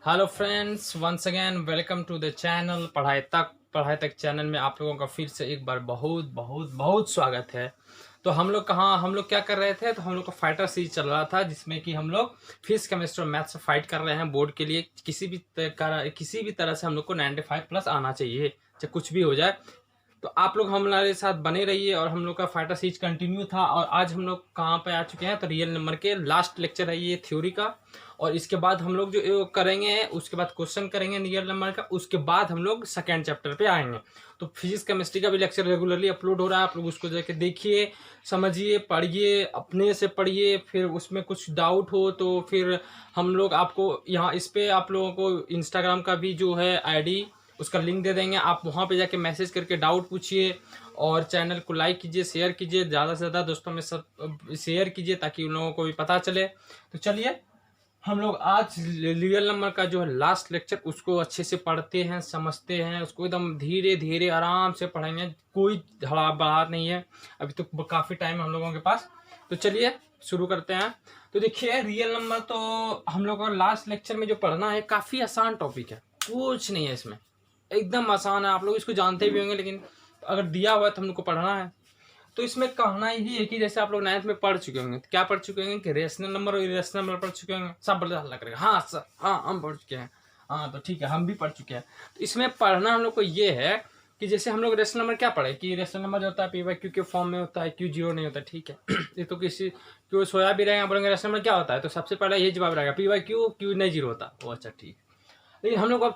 Hello friends, once again welcome to the channel Padhai Tak channel में आप लोगों का फिर से एक बार बहुत बहुत बहुत स्वागत है। तो हम लोग क्या कर रहे थे, तो हम लोग का फाइटर सीरीज चल रहा था जिसमें कि हम लोग फिजिक्स केमिस्ट्री और मैथ्स से फाइट कर रहे हैं बोर्ड के लिए। किसी भी तरह से हम लोग को 95 प्लस आना चाहिए, चाहे कुछ भी हो जाए। तो आप लोग हमारे साथ बने रहिए। और हम लोग का फाइटर सीरीज कंटिन्यू था और आज हम लोग कहाँ पे आ चुके हैं, तो रियल नंबर के लास्ट लेक्चर है ये थ्योरी का। और इसके बाद हम लोग जो करेंगे, उसके बाद क्वेश्चन करेंगे रियल नंबर का, उसके बाद हम लोग सेकेंड चैप्टर पे आएंगे। तो फिजिक्स केमिस्ट्री का भी लेक्चर रेगुलरली अपलोड हो रहा है, आप लोग उसको जाके देखिए, समझिए, पढ़िए, अपने से पढ़िए। फिर उसमें कुछ डाउट हो तो फिर हम लोग आपको यहाँ इस पे आप लोगों को इंस्टाग्राम का भी जो है आईडी, उसका लिंक दे देंगे। आप वहाँ पे जाके मैसेज करके डाउट पूछिए और चैनल को लाइक कीजिए, शेयर कीजिए, ज़्यादा से ज़्यादा दोस्तों में सब शेयर कीजिए ताकि उन लोगों को भी पता चले। तो चलिए हम लोग आज रियल नंबर का जो है लास्ट लेक्चर, उसको अच्छे से पढ़ते हैं, समझते हैं, उसको एकदम धीरे धीरे आराम से पढ़ेंगे, कोई हड़बड़ाहट नहीं है। अभी तो काफ़ी टाइम है हम लोगों के पास। तो चलिए शुरू करते हैं। तो देखिए रियल नंबर तो हम लोग का लास्ट लेक्चर में जो पढ़ना है काफ़ी आसान टॉपिक है, कुछ नहीं है इसमें, एकदम आसान है। आप लोग इसको जानते भी होंगे, लेकिन अगर दिया हुआ है तो हम लोग को पढ़ना है। तो इसमें कहना यही है कि जैसे आप लोग 9th में पढ़ चुके होंगे, तो क्या पढ़ चुके होंगे कि रेशनल नंबर और इरेशनल नंबर पढ़ चुके होंगे। सब बड़ा हल्ला करेगा, हाँ सर, हाँ हम पढ़ चुके हैं, हाँ तो ठीक है, हम भी पढ़ चुके हैं। तो इसमें पढ़ना हम लोग को ये है कि जैसे हम लोग रेशनल नंबर क्या पढ़े कि रेशनल नंबर जो होता है पी वाई क्यू के फॉर्म में होता है, क्यू जीरो नहीं होता, ठीक है। ये तो किसी क्यों सोया भी रहेगा, बोलेंगे रेशनल नंबर क्या होता है, तो सबसे पहले ये जवाब रहेगा पी वाई क्यू, क्यू नहीं जीरो होता। वो अच्छा ठीक है। लेकिन हम लोग अब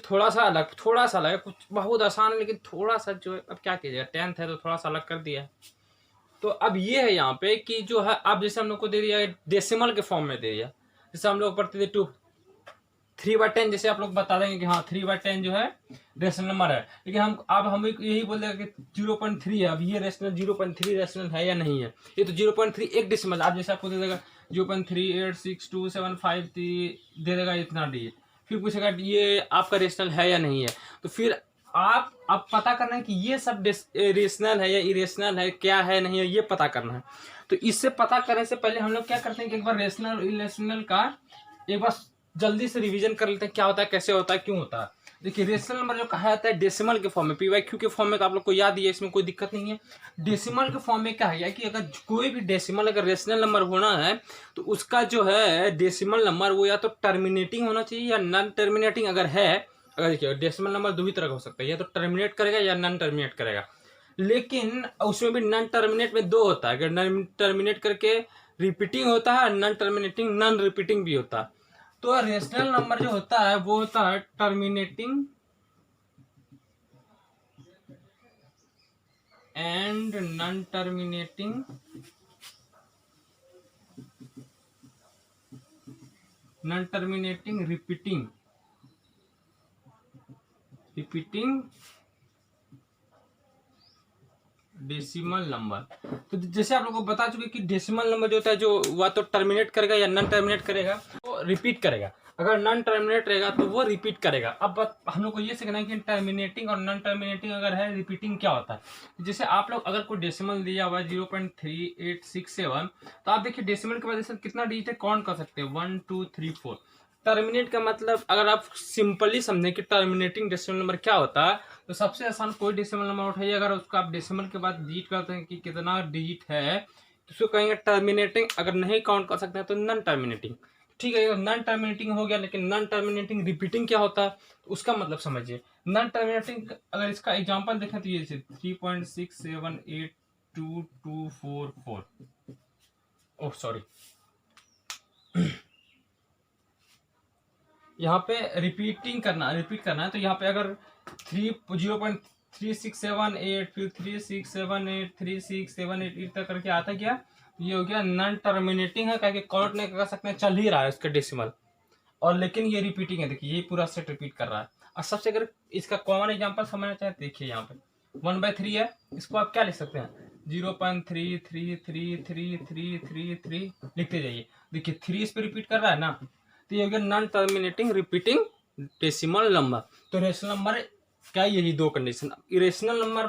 थोड़ा सा अलग, कुछ बहुत आसान है लेकिन थोड़ा सा जो है, अब क्या कीजिएगा, 10th है तो थोड़ा सा अलग कर दिया है। तो अब ये है यहाँ पे कि जो है अब जैसे हम लोग को दे दिया है डेसिमल के फॉर्म में दे दिया। जैसे हम लोग पढ़ते थे 3/10, जैसे आप लोग बता देंगे कि हाँ 3/10 जो है रेशनल नंबर है, लेकिन हम यही बोल देगा कि 0.3 है। अब ये रेशनल 0.3 रेशनल है या नहीं है, ये तो 0.3 एक डेसिमल। आप जैसे आपको दे देगा 0.386275 दे देगा इतना डी, फिर पूछेगा ये आपका रेशनल है या नहीं है। तो फिर आप पता करना है कि ये सब रेशनल है या इरेशनल है, क्या है नहीं है, ये पता करना है। तो इससे पता करने से पहले हम लोग क्या करते हैं कि एक बार रेशनल और इरेशनल का एक बार जल्दी से रिवीजन कर लेते हैं, क्या होता है, कैसे होता है, क्यों होता है। देखिए रेशनल नंबर जो कहा जाता है डेसिमल के फॉर्म में, पी वाई क्यू के फॉर्म में, तो आप लोग को याद ही है, इसमें कोई दिक्कत नहीं है। डेसिमल के फॉर्म में क्या है कि अगर कोई भी डेसिमल अगर रेशनल नंबर होना है तो उसका जो है डेसिमल नंबर वो या तो टर्मिनेटिंग होना चाहिए या नॉन टर्मिनेटिंग। अगर देखिए डेसिमल नंबर दो ही तरह का हो सकता है, या तो टर्मिनेट करेगा या नॉन टर्मिनेट करेगा। लेकिन उसमें भी नॉन टर्मिनेट में दो होता है, अगर नॉन टर्मिनेट करके रिपीटिंग होता है, नॉन टर्मिनेटिंग नॉन रिपीटिंग भी होता है। तो रेशनल नंबर जो होता है वो होता है terminating and non terminating, repeating decimal number. तो जैसे आप लोगों को बता चुके कि डेसिमल नंबर जो होता है जो वह तो टर्मिनेट करेगा या नॉन टर्मिनेट करेगा, वो रिपीट करेगा। अगर नॉन टर्मिनेट रहेगा तो वो रिपीट करेगा। अब हम लोग को ये सीखना है कि टर्मिनेटिंग और नॉन टर्मिनेटिंग अगर है, रिपीटिंग क्या होता है। जैसे आप लोग अगर कोई डेसिमल दिया हुआ है 0.3867, तो आप देखिए डेसिमल के बाद कितना डिजिट है काउंट कर सकते हैं, 1 2 3 4। टर्मिनेट का मतलब अगर आप सिंपली समझें कि टर्मिनेटिंग डेसिमल नंबर क्या होता है, तो सबसे आसान कोई डेसिमल नंबर उठाइए, अगर उसका आप डेसिमल के बाद डिजिट करते हैं कि कितना डिजिट है, तो उसको कहेंगे टर्मिनेटिंग। अगर नहीं काउंट कर सकते हैं तो नॉन टर्मिनेटिंग। ठीक है, नॉन टर्मिनेटिंग हो गया, लेकिन नॉन टर्मिनेटिंग रिपीटिंग क्या होता है, तो उसका मतलब समझिए। नॉन टर्मिनेटिंग अगर इसका एग्जांपल देखें तो ये 3.67822244, ओह सॉरी, यहाँ पे रिपीट करना है। तो यहाँ पे अगर 0.3678 फिर 3678 तक करके आता क्या, ये हो गया नॉन टर्मिनेटिंग है, क्या काउंट नहीं कर सकते, चल ही रहा है इसका डेसिमल, और लेकिन ये रिपीटिंग है। देखिए ये पूरा सेट रिपीट कर रहा है। और सबसे अगर इसका कॉमन एग्जांपल समझना चाहे, देखिए यहाँ पे 1/3 है, इसको आप क्या लिख सकते हैं, 0.333333 लिखते जाइए। देखिए 3 इस पे रिपीट कर रहा है ना, तो ये हो गया non terminating repeating decimal number. तो रेशनल नंबर क्या, यही दो कंडीशन। इरेशनल नंबर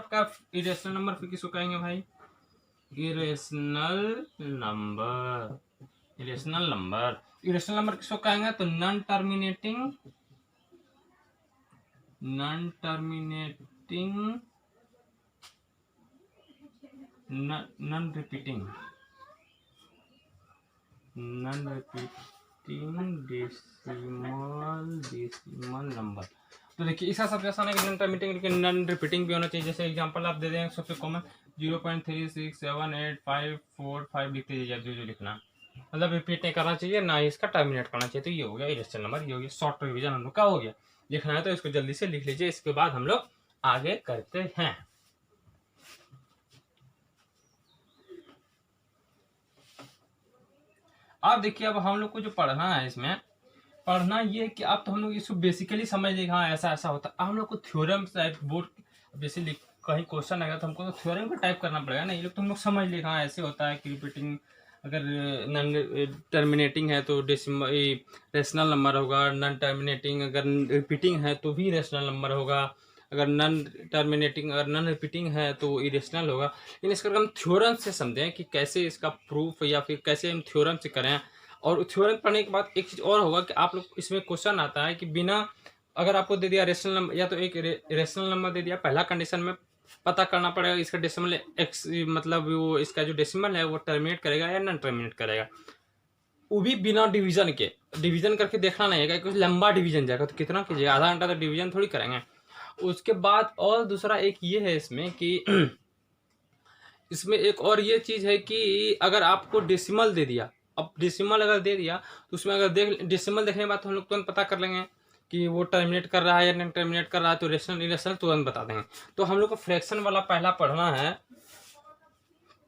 फिर किसको कहेंगे भाई, irrational number, irrational number, irrational number किसको कहेंगे? तो non terminating non repeating decimal number. तो देखिए इसका सबसे आसान है कि नॉन टर्मिनेटिंग लेकिन नॉन रिपीटिंग भी होना चाहिए। जैसे एग्जांपल आप दे दें सबसे कॉमन 0.367854 लिख दीजिए, जो लिखना मतलब रिपीट नहीं करना चाहिए, ना ही इसका टर्मिनेट करना चाहिए। तो ये हो गया इरेशनल नंबर, ये हो गया शॉर्ट रिवीजन हम लोग का हो गया। लिखना है तो इसको जल्दी से लिख लीजिए, इसके बाद हम लोग आगे करते हैं। अब देखिए अब हम लोग को जो पढ़ना है, इसमें पढ़ना ये है कि आप तो हम लोग इसको बेसिकली समझ लेंगे, हाँ ऐसा ऐसा होता है। अब हम लोग को थ्योरम टाइप बोर्ड जैसे कहीं क्वेश्चन आएगा तो हमको तो थ्योरम को टाइप करना पड़ेगा ना। ये लोग तो हम लोग समझ लेंगे, हाँ ऐसे होता है कि रिपीटिंग अगर नॉन टर्मिनेटिंग है तो डेसिमल रेशनल नंबर होगा, नॉन टर्मिनेटिंग अगर रिपीटिंग है तो भी रेशनल नंबर होगा, अगर नॉन टर्मिनेटिंग अगर नॉन रिपीटिंग है तो इरेशनल होगा। लेकिन इसका हम थ्योरम से समझें कि कैसे इसका प्रूफ या फिर कैसे हम थ्योरम से करें। और थ्योरम पढ़ने के बाद एक चीज़ और होगा कि आप लोग इसमें क्वेश्चन आता है कि बिना अगर आपको दे दिया रेशनल नंबर या तो एक रेशनल नंबर दे दिया, पहला कंडीशन में पता करना पड़ेगा इसका डेसिमल एक्स मतलब वो इसका जो डेसिमल है वो टर्मिनेट करेगा या नॉन टर्मिनेट करेगा, वो भी बिना डिवीजन के। डिवीजन करके देखना नहीं है कुछ लंबा डिवीजन जाएगा तो कितना कीजिएगा, आधा घंटा तो डिवीजन थोड़ी करेंगे। उसके बाद और दूसरा एक ये है इसमें कि इसमें एक और ये चीज़ है कि अगर आपको डेसिमल दे दिया, अब डेसिमल अगर दे दिया तो उसमें अगर डेसिमल देखने के बाद तो हम लोग तुरंत पता कर लेंगे कि वो टर्मिनेट कर रहा है या नहीं टर्मिनेट कर रहा है, तो रेशनल इरेशनल तुरंत बता देंगे। तो हम लोग को फ्रैक्शन वाला पहला पढ़ना है।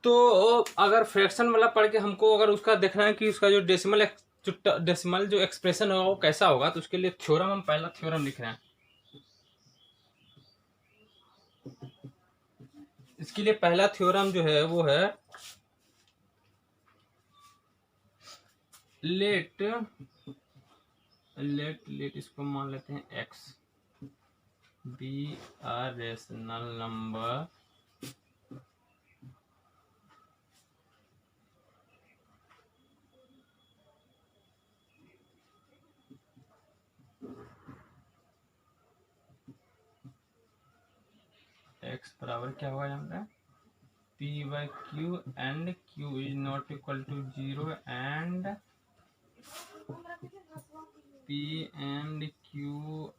तो अगर फ्रैक्शन वाला पढ़ के हमको अगर उसका देखना है कि उसका जो डेसिमल जो एक्सप्रेशन होगा वो कैसा होगा, तो उसके लिए थ्योरम हम पहला थ्योरम लिख रहे हैं। इसके लिए पहला थ्योरम जो है वो है लेट इसको मान लेते हैं x be a rational number x बराबर क्या होगा यहाँ पे p/q and q is not equal to 0 and p and q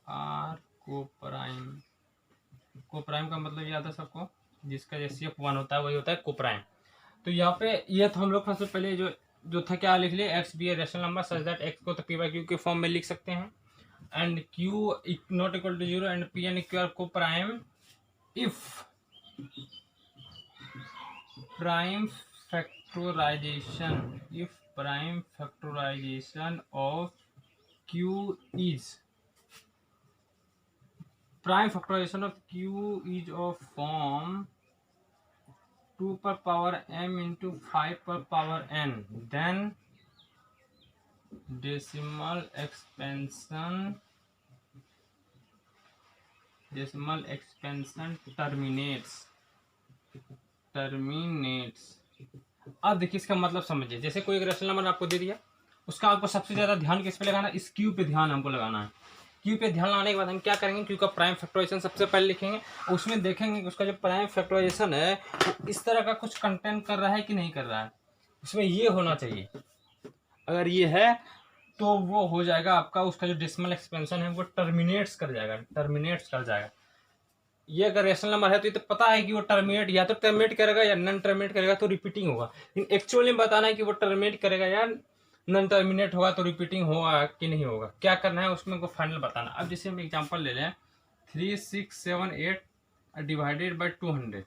are coprime. Coprime का मतलब याद है सबको, जिसका जैसे 1 होता है वही होता है कोप्राइम। तो यहाँ पे ये तो हम लोग सबसे पहले जो था क्या लिख लिए, x be a rational number such that x को तो p/q के फॉर्म में लिख सकते हैं and q not equal to 0 and p and q are coprime if prime factorization of q is of form 2 per power m into 5 per power n, then decimal expansion terminates। अब देखिए इसका मतलब समझिए, जैसे कोई एक रेशनल नंबर आपको दे दिया, उसका आपको सबसे ज्यादा ध्यान किस पे लगाना है, इस क्यू पे ध्यान हमको लगाना है। क्यू पे ध्यान लगाने के बाद हम क्या करेंगे, क्यू का प्राइम फैक्टराइजेशन सबसे पहले लिखेंगे, उसमें देखेंगे कि उसका जो प्राइम फैक्टराइजेशन है वो इस तरह का कुछ कंटेंट कर रहा है कि नहीं कर रहा है, उसमें ये होना चाहिए। अगर ये है तो वो हो जाएगा आपका, उसका जो डेसिमल एक्सपेंशन है वो टर्मिनेट्स कर जाएगा। ये अगर रेशनल नंबर है तो ये तो पता है कि वो टर्मिनेट या तो टर्मिनेट करेगा या नॉन टर्मिनेट करेगा, तो रिपीटिंग होगा। लेकिन एक्चुअली में बताना है कि वो टर्मिनेट करेगा या नॉन टर्मिनेट होगा, तो रिपीटिंग होगा कि नहीं होगा, क्या करना है उसमें को फाइनल बताना। अब जैसे हम एग्जांपल ले लें 3678 डिवाइडेड बाई 200,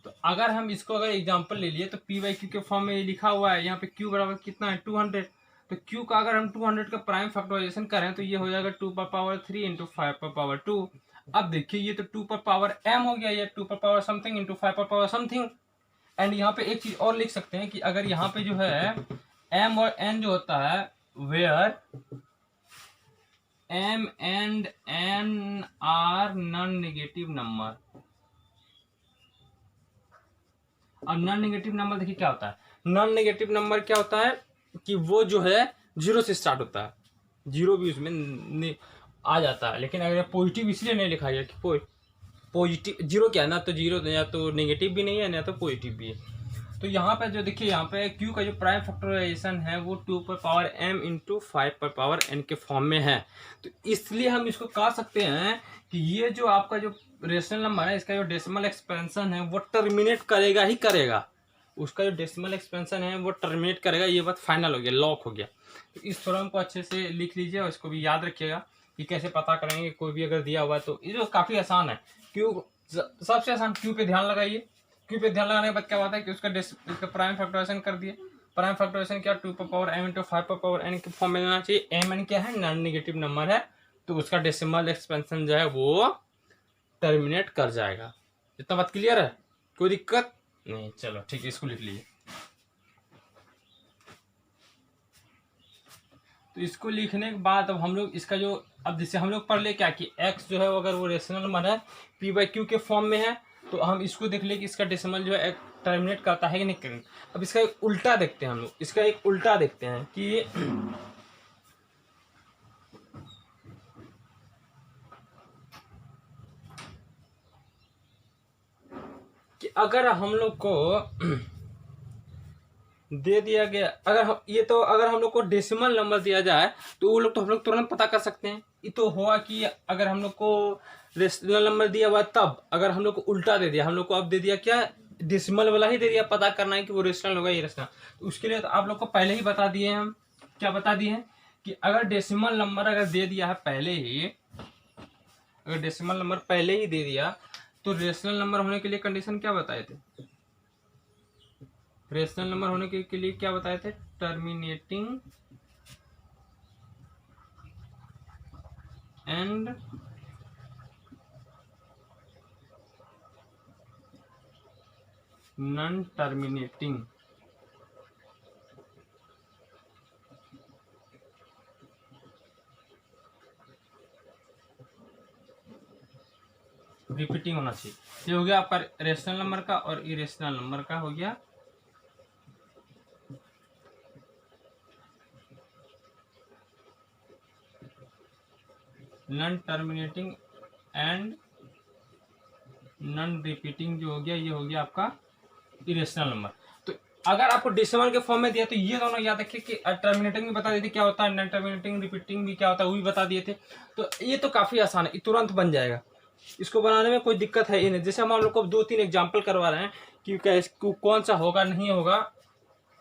तो अगर हम इसको अगर एग्जांपल ले लिए तो p/q के फॉर्म में ये लिखा हुआ है, यहाँ पे q बराबर कितना है 200, तो q का अगर हम 200 का प्राइम फैक्टराइजेशन करें तो ये हो जाएगा 2 पर पावर 3 इंटू 5 पर पावर 2। अब देखिए ये तो 2 पर पावर m हो गया, ये 2 पर पावर समथिंग इंटू 5 पर पावर समथिंग। एंड यहाँ पे एक चीज और लिख सकते हैं कि अगर यहाँ पे जो है m और n जो होता है, where m and n are non negative number. और नॉन नेगेटिव नंबर देखिए क्या होता है, नॉन नेगेटिव नंबर क्या होता है, कि वो जो है जीरो से स्टार्ट होता है, जीरो भी उसमें आ जाता है। लेकिन अगर पॉजिटिव इसलिए नहीं लिखा गया कि पॉजिटिव जीरो क्या है, ना तो जीरो या तो नेगेटिव भी नहीं है ना तो पॉजिटिव भी है। तो यहाँ पे जो देखिए, यहाँ पे क्यू का जो प्राइम फैक्टराइजेशन है वो 2 पर पावर m इंटू 5 पर पावर n के फॉर्म में है। तो इसलिए हम इसको कह सकते हैं कि ये जो आपका जो रेशनल नंबर है, इसका जो डेसिमल एक्सपेंशन है वो टर्मिनेट करेगा ही करेगा। उसका जो डेसिमल एक्सपेंशन है वो टर्मिनेट करेगा, ये बात फाइनल हो गया, लॉक हो गया। तो इस थ्योरम को अच्छे से लिख लीजिए और इसको भी याद रखिएगा कि कैसे पता करेंगे कोई भी अगर दिया हुआ है। तो ये जो काफ़ी आसान है, क्यू सबसे आसान, क्यू पे ध्यान लगाइए। क्यू पे ध्यान लगाने के बाद क्या बात है कि उसका प्राइम फैक्टराइजेशन कर दिए। प्राइम फैक्टराइजेशन क्या, 2 पर पावर m इंटू 5 पर पावर n के फॉर्म में लेना चाहिए। एम एन क्या है, नॉन नेगेटिव नंबर है, तो उसका डेसिमल एक्सपेंशन जो है वो टर्मिनेट कर जाएगा। इतना बात क्लियर है, कोई दिक्कत नहीं? चलो ठीक है, इसको लिख लीजिए। तो इसको लिखने के बाद अब हम लोग इसका जो, अब जैसे हम लोग पढ़ ले क्या कि x जो है अगर वो रेशनल नंबर है p बाई क्यू के फॉर्म में है, तो हम इसको देख ले कि इसका डेसिमल जो है टर्मिनेट करता है कि नहीं करता। अब इसका एक उल्टा देखते हैं हम लोग, इसका एक उल्टा देखते हैं कि अगर हम लोग को दे दिया गया, अगर हम ये तो अगर हम लोग को डेसिमल नंबर दिया जाए तो वो लोग तो हम लोग तुरंत पता कर सकते हैं। ये तो हुआ कि अगर हम लोग को रेशनल नंबर दिया हुआ तब, अगर हम लोग को उल्टा दे दिया, हम लोग को अब दे दिया क्या, डेसिमल वाला ही दे दिया, पता करना है कि वो रेशनल होगा या रेशनल। तो उसके लिए तो आप लोग को पहले ही बता दिए हैं हम, क्या बता दिए हैं कि अगर डेसिमल नंबर अगर दे दिया है पहले ही, अगर डेसिमल नंबर पहले ही दे दिया तो रेशनल नंबर होने के लिए कंडीशन क्या बताए थे, रेशनल नंबर होने के लिए क्या बताए थे, terminating and non terminating. Repeating होना चाहिए। ये हो गया आपका रेशनल नंबर का, और इरेशनल नंबर का हो गया non terminating and non repeating जो हो गया, ये हो गया आपका इरेशनल नंबर। तो अगर आपको डेसिमल के फॉर्म में दिया तो ये दोनों याद रखिए कि टर्मिनेटिंग भी बता देते क्या होता है, नॉन टर्मिनेटिंग रिपीटिंग भी क्या होता है वो भी बता दिए थे। तो ये तो काफ़ी आसान है, ये तुरंत बन जाएगा, इसको बनाने में कोई दिक्कत है ही नहीं। जैसे हम लोग को 2-3 एग्जाम्पल करवा रहे हैं कि कौन सा होगा नहीं होगा।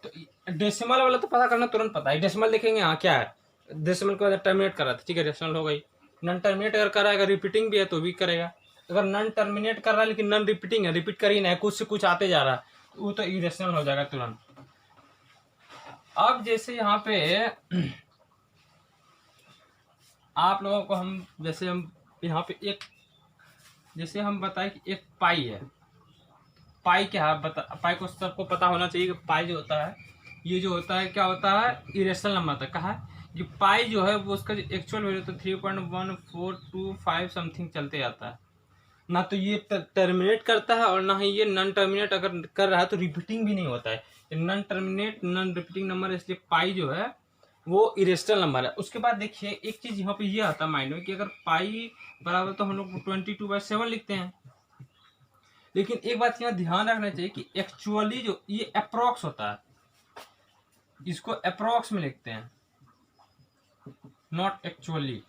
तो डेसिमल वाला तो पता करना तुरंत पता है, डेसिमल देखेंगे हाँ क्या है, डेसिमल को टर्मिनेट कर रहा था, ठीक है रेशनल हो गई। नॉन टर्मिनेट अगर कर रहा है, अगर रिपीटिंग भी है तो भी करेगा। अगर नॉन टर्मिनेट कर रहा है लेकिन नॉन रिपीटिंग है, रिपीट कर ही नहीं है, कुछ से कुछ आते जा रहा है, तो वो तो इरेशनल हो जाएगा तुरंत। अब जैसे यहाँ पे आप लोगों को हम, जैसे हम यहाँ पे एक, जैसे हम बताएं कि एक पाई है, पाई क्या है पाई को सबको पता होना चाहिए कि पाई जो होता है, ये जो होता है क्या होता है, इरेशनल नंबर तक कहा है कि पाई जो है वो उसका जो एक्चुअल वैल्यू तो 3.1425 समथिंग चलते जाता है। ना तो ये टर्मिनेट करता है और ना ही ये नॉन टर्मिनेट अगर कर रहा है तो रिपीटिंग भी नहीं होता है। Non terminate non repeating number, इसलिए पाई जो है वो इरेशनल नंबर है। उसके बाद देखिए एक चीज यहाँ पे ये आता है माइंड में कि अगर पाई बराबर तो हम लोग 22/7 लिखते हैं, लेकिन एक बात यहाँ ध्यान रखना चाहिए कि एक्चुअली जो ये अप्रोक्स होता है, इसको अप्रोक्स में लिखते हैं, नॉट एक्चुअली।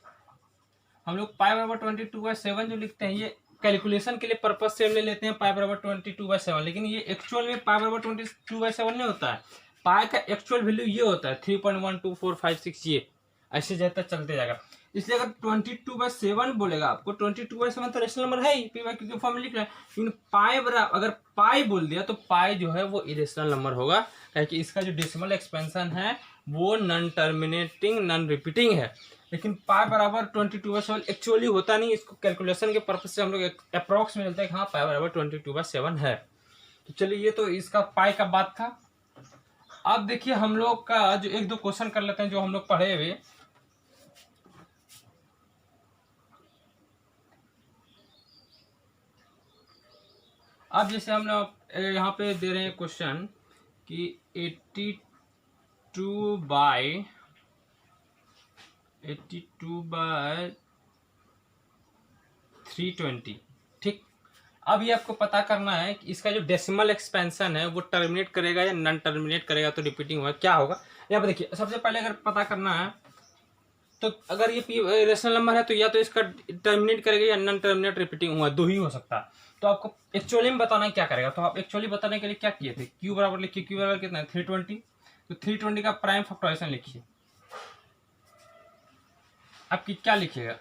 हम लोग पाई बराबर 22/7 जो लिखते हैं ये कैलकुलेशन के लिए पर्पज से हमने लेते हैं पाई बराबर 22/7, लेकिन ये एक्चुअल में पाई बराबर 22/7 नहीं होता है। पाई का एक्चुअल वैल्यू ये होता है 3.12456, ये ऐसे जैसा चलते जाएगा। इसलिए अगर 22/7 बोलेगा आपको, 22/7 तो रेशनल नंबर है ही, पी बाई क्यू के फॉर्म में लिख रहा है, लेकिन पाई बराबर अगर पाई बोल दिया तो पाई जो है वो इरेशनल नंबर होगा, क्योंकि इसका जो डेसिमल एक्सपेंशन है वो नॉन टर्मिनेटिंग नॉन रिपीटिंग है। लेकिन पाई बराबर 22/7 एक्चुअली होता नहीं, इसको कैलकुलेशन के पर्पज से हम लोग अप्रॉक्स में चलते हैं कि हाँ पाई बराबर 22/7 है। तो चलिए ये तो इसका पाई का बात था। अब देखिए हम लोग का जो एक दो क्वेश्चन कर लेते हैं जो हम लोग पढ़े हुए। अब जैसे हम लोग यहाँ पे दे रहे हैं क्वेश्चन कि 82 82/320। ठीक, अब ये आपको पता करना है कि इसका जो डेसिमल एक्सपेंशन है वो टर्मिनेट करेगा या नॉन टर्मिनेट करेगा, तो रिपीटिंग होगा क्या होगा। यहाँ पे देखिए, सबसे पहले अगर पता करना है तो अगर ये रेशनल नंबर है तो या तो इसका टर्मिनेट करेगा या नॉन टर्मिनेट रिपीटिंग हुआ, दो ही हो सकता है। तो आपको एक्चुअली में बताना है क्या करेगा। तो आप एक्चुअली बताने के लिए क्या किए थे, क्यू बराबर लिखिए, क्यू बराबर कितना है 320, तो 320 का प्राइम फैक्टराइजेशन लिखिए। आपकी क्या लिखिएगा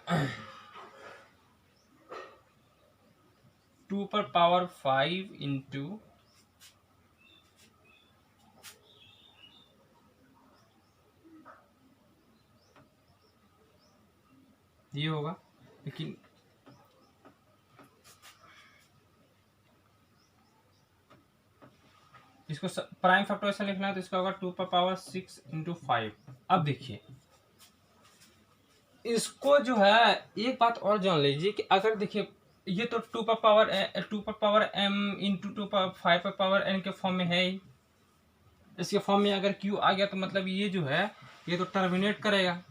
2^5 इंटू ये होगा, लेकिन इसको प्राइम फैक्टराइजेशन लिखना है तो इसका होगा 2^6 इंटू 5। अब देखिए इसको जो है, एक बात और जान लीजिए कि अगर देखिए ये तो 2^m इंटू 5^n के फॉर्म में है ही, इसके फॉर्म में अगर q आ गया तो मतलब ये जो है ये तो टर्मिनेट करेगा,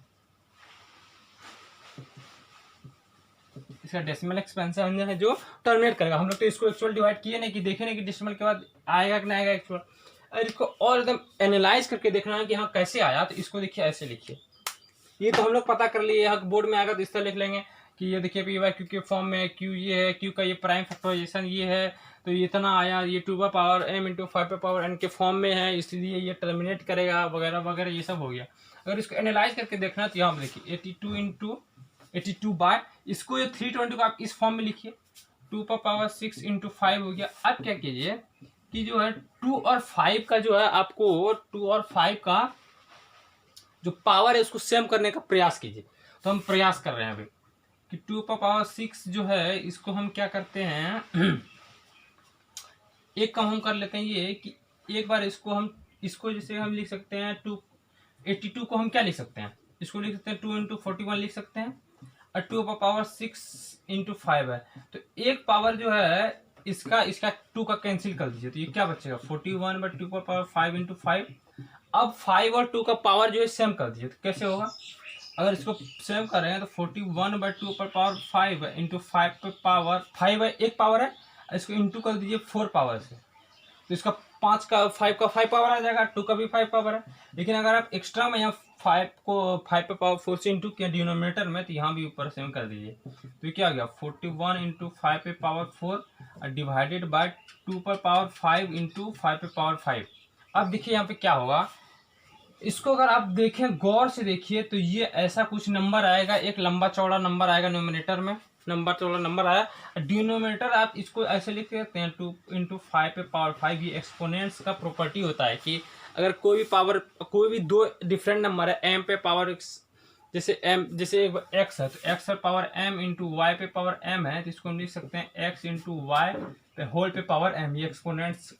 इसका डेसिमल एक्सपेंशन है जो टर्मिनेट करेगा। हम लोग तो इसको एक्चुअल डिवाइड किए नहीं कि देखे नहीं कि डेसिमल के बाद आएगा कि नहीं आएगा एक्चुअल, और इसको और एकदम एनालाइज करके देखना है कि हाँ कैसे आया। तो इसको देखिए ऐसे लिखिए, ये तो हम लोग पता कर लिए, यहाँ बोर्ड में आएगा तो इस तरह लिख लेंगे कि ये देखिए पी वाई क्यू के फॉर्म में क्यू ये है, क्यू का ये प्राइम फैक्टराइजेशन ये है, तो ये इतना आया, ये 2^m इंटू 5^n के फॉर्म में है, इसलिए ये टर्मिनेट करेगा वगैरह वगैरह, ये सब हो गया। अगर इसको एनालाइज करके देखना है तो यहाँ पर देखिए 82 इंटू 82 बाय, इसको ये 320 को आप इस फॉर्म में लिखिए, 2^6 इंटू 5 हो गया। अब क्या कीजिए कि जो है 2 और 5 का जो है आपको 2 और 5 का जो पावर है उसको सेम करने का प्रयास कीजिए। तो हम प्रयास कर रहे हैं अभी कि 2^6 जो है इसको हम क्या करते हैं एक काम हम कर लेते हैं ये कि एक बार इसको जैसे हम लिख सकते हैं 82 को हम क्या लिख सकते हैं, इसको लिख सकते हैं 2 इंटू 41 लिख सकते हैं, और 2^6 इंटू 5 है, तो एक पावर जो है इसका 2 का कैंसिल कर दीजिए, तो ये क्या बचेगा 41/2^5 इंटू 5। अब 5 और 2 का पावर जो है सेम कर दीजिए, तो कैसे होगा, अगर इसको सेम कर रहे हैं तो 41/2^5 इंटू 5 पे पावर 5 है, एक पावर है, इसको इंटू कर दीजिए 4 पावर से, तो इसका 5 का 5 पावर आ जाएगा, 2 का भी 5 पावर है। लेकिन अगर आप एक्स्ट्रा में यहाँ 5 को 5 पे पावर 4 से इंटू किया डिनोमिनेटर में, तो यहाँ भी ऊपर सेम कर दीजिए, तो क्या आ गया 41 इंटू 5 पे पावर 4 डिवाइडेड बाय 2^5 इंटू 5 पे पावर 5। अब देखिए यहाँ पे क्या होगा, इसको अगर आप देखें गौर से देखिए तो ये ऐसा कुछ नंबर आएगा, एक लंबा चौड़ा नंबर आएगा न्यूमरेटर में, लंबा चौड़ा नंबर आया, डिनोमिनेटर आप इसको ऐसे लिख सकते हैं 2 इंटू 5 पे पावर 5। ये एक्सपोनेंट्स का प्रॉपर्टी होता है कि अगर कोई भी दो डिफरेंट नंबर है m पे पावर जैसे x है तो x पे पावर m इंटू वाई पे पावर m है, तो इसको हम लिख सकते हैं x इंटू वाई पे होल पे पावर m, ये एक्सपोनेंट्स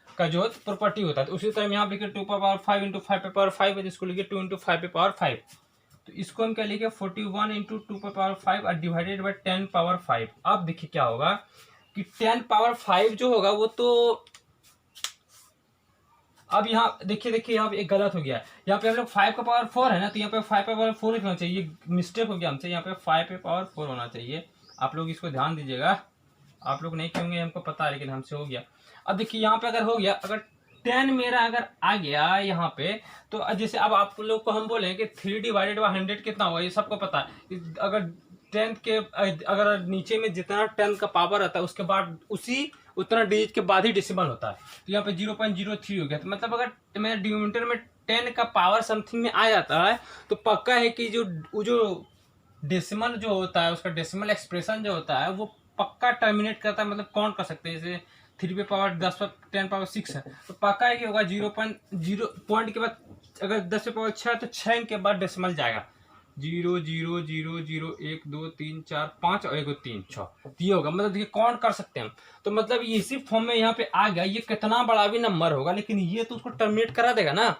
का जो प्रॉपर्टी होता है। तो उसी तरह यहाँ पे 2^5 इंटू 5 पे पावर 5 है, जिसको लिखिए 2 इंटू 5 पे पावर 5, तो इसको हम क्या लिखे 41 इंटू 2 पे पावर 5 और डिवाइडेड बाई 10 पावर 5। अब देखिए क्या होगा कि 10 पावर 5 जो होगा वो तो, अब यहाँ देखिए यहाँ पे एक गलत हो गया, यहाँ पे हम लोग 5 का पावर 4 है ना, तो यहाँ पे 5 पे पावर 4 लिखना चाहिए, मिस्टेक हो गया हमसे, यहाँ पे 5 पे पावर 4 होना चाहिए। आप लोग इसको ध्यान दीजिएगा, आप लोग नहीं कहेंगे हमको पता है, लेकिन हमसे हो गया। अब देखिए यहाँ पे अगर हो गया, अगर 10 मेरा अगर आ गया यहाँ पे, तो जैसे अब आप लोग को हम बोले कि 3 डिवाइडेड बाई 100 कितना होगा, ये सबको पता है। अगर 10 के अगर नीचे में जितना 10 का पावर आता है उसके बाद उतना डिजिट के बाद ही डेसिमल होता है, तो यहाँ पे 0.03 हो गया। तो मतलब अगर मेरे डिनोमिनेटर में 10 का पावर समथिंग में आ जाता है तो पक्का है कि जो डेसिमल जो होता है उसका डेसिमल एक्सप्रेशन जो होता है वो पक्का टर्मिनेट करता है, मतलब काउंट कर सकते हैं। जैसे 3 पे पावर 10 पर 10 पावर 6 है, तो पक्का है कि होगा 0.0 पॉइंट के बाद अगर 10 पे पावर 6 है तो 6 के बाद डेसिमल जाएगा, 0 0 0 0 1 2 3 4 5 और 1 3 6, ये होगा। मतलब देखिए काउंट कर सकते हैं, तो मतलब इसी फॉर्म में यहाँ पे आ गया। ये कितना बड़ा भी नंबर होगा लेकिन ये तो उसको टर्मिनेट करा देगा ना,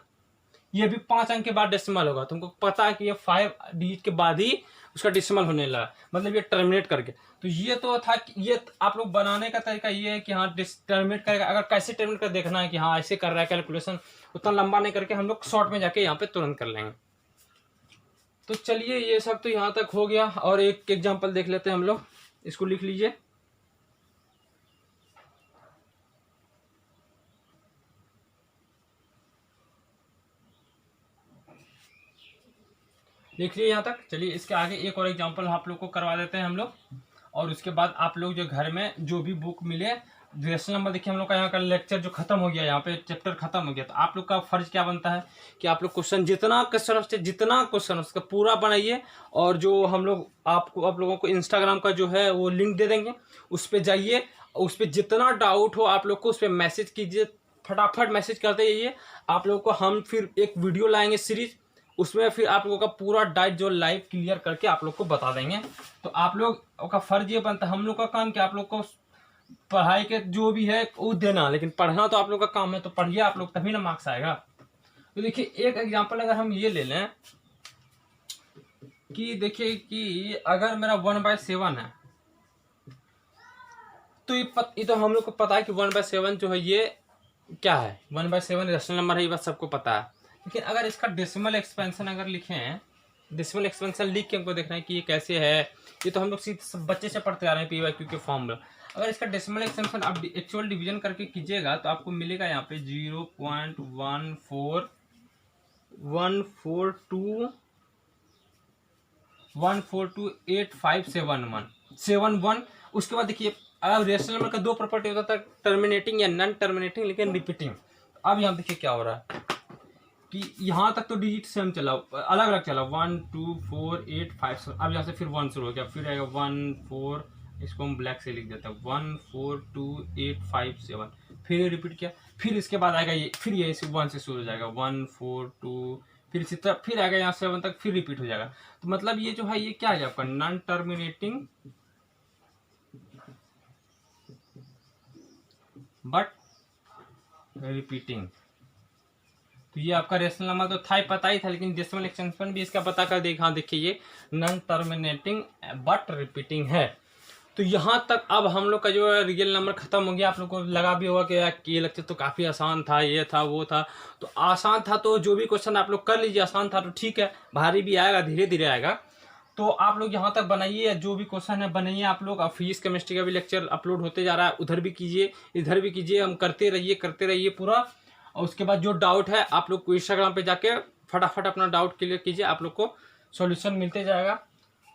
ये भी 5 अंक के बाद डेसिमल होगा। तुमको पता है कि ये 5 डिजिट के बाद ही उसका डिसिमल होने लगा, मतलब ये टर्मिनेट करके। तो ये तो था कि ये आप लोग बनाने का तरीका ये है कि हाँ टर्मिनेट करेगा, अगर कैसे टर्मिनेट कर देखना है कि हाँ ऐसे कर रहा है कैलकुलेशन, उतना लंबा नहीं करके हम लोग शॉर्ट में जाके यहाँ पे तुरंत कर लेंगे। तो चलिए ये सब तो यहाँ तक हो गया, और एक एग्जाम्पल देख लेते हैं हम लोग। इसको लिख लीजिए। लिख लिए यहाँ तक। चलिए इसके आगे एक और एग्जांपल आप लोग को करवा देते हैं हम लोग, और उसके बाद आप लोग जो घर में जो भी बुक मिले, लेसन नंबर देखिए हम लोग का यहाँ का लेक्चर जो खत्म हो गया, यहाँ पे चैप्टर खत्म हो गया, तो आप लोग का फर्ज क्या बनता है कि आप लोग क्वेश्चन जितना क्वेश्चन उसका पूरा बनाइए, और जो हम लोग आप लोगों को इंस्टाग्राम का जो है वो लिंक दे देंगे, उस पर जाइए, उस पर जितना डाउट हो आप लोग को उस पर मैसेज कीजिए, फटाफट मैसेज करते जाइए। आप लोग को हम फिर एक वीडियो लाएंगे सीरीज, उसमें फिर आप लोगों का पूरा डाइट जो लाइव क्लियर करके आप लोग को बता देंगे। तो आप लोग का फर्ज ये बनता है, हम लोग का काम कि आप लोग को पढ़ाई के जो भी है वो देना, लेकिन पढ़ना तो आप लोग का काम है, तो पढ़िए आप लोग, तभी ना मार्क्स आएगा। तो देखिए एक एग्जांपल अगर हम ये ले लें कि देखिए कि अगर मेरा 1/7 है, तो ये तो हम लोग को पता है कि 1/7 जो है ये क्या है, 1/7 रेशनल नंबर है, ये बात सबको पता है। लेकिन अगर इसका डेसिमल एक्सपेंशन अगर लिखें, डेसिमल एक्सपेंशन लिख के हमको देखना है कि ये कैसे है, ये तो हम लोग सीधे बच्चे से पढ़ते आ रहे हैं PYQ के फॉर्मूला। अगर इसका डेसिमल एक्सपेंशन आप एक्चुअल डिवीजन करके कीजिएगा तो आपको मिलेगा यहाँ पे 0.141428571। उसके बाद देखिए अब रेशनल नंबर का दो प्रॉपर्टी होता था, टर्मिनेटिंग या नॉन टर्मिनेटिंग, लेकिन रिपीटिंग। अब यहाँ देखिए क्या हो रहा है कि यहाँ तक तो डिजिट सेम चला, अलग अलग चला, 1 2 4 8 5 7। अब यहाँ से फिर 1 शुरू हो गया, फिर आएगा 1 4, इसको हम ब्लैक से लिख देते हैं 1 4 2 8 5 7, फिर रिपीट किया, फिर इसके बाद आएगा ये, फिर ये 1 से शुरू हो जाएगा 1 4 2, फिर इसी तरह फिर आएगा यहाँ 7 तक, फिर रिपीट हो जाएगा। तो मतलब ये जो है ये क्या है आपका नॉन टर्मिनेटिंग बट रिपीटिंग। तो ये आपका रेशनल नंबर तो था ही, पता ही था, लेकिन डेसिमल एक्सपेंशन भी इसका पता कर देखा। देखिए ये नॉन टर्मिनेटिंग बट रिपीटिंग है। तो यहाँ तक अब हम लोग का जो है रियल नंबर खत्म हो गया। आप लोग को लगा भी होगा कि यार ये लेक्चर तो काफ़ी आसान था, ये था वो था। तो आसान था तो जो भी क्वेश्चन आप लोग कर लीजिए, आसान था तो ठीक है, भारी भी आएगा, धीरे धीरे आएगा। तो आप लोग यहाँ तक बनाइए, जो भी क्वेश्चन है बनाइए आप लोग। अब फिजिक्स केमिस्ट्री का भी लेक्चर अपलोड होते जा रहा है, उधर भी कीजिए इधर भी कीजिए, हम करते रहिए पूरा। और उसके बाद जो डाउट है आप लोग को इंस्टाग्राम पे जाके फटाफट अपना डाउट क्लियर कीजिए, आप लोग को सॉल्यूशन मिलते जाएगा।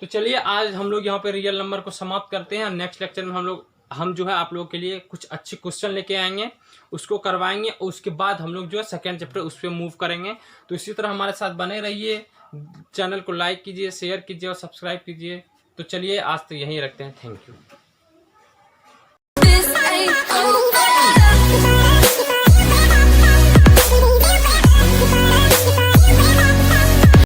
तो चलिए आज हम लोग यहाँ पे रियल नंबर को समाप्त करते हैं। नेक्स्ट लेक्चर में हम जो है आप लोगों के लिए कुछ अच्छे क्वेश्चन लेके आएंगे, उसको करवाएंगे, और उसके बाद हम लोग जो है सेकेंड चैप्टर उस पर मूव करेंगे। तो इसी तरह हमारे साथ बने रहिए, चैनल को लाइक कीजिए, शेयर कीजिए और सब्सक्राइब कीजिए। तो चलिए आज तो यहीं रखते हैं। Thank you.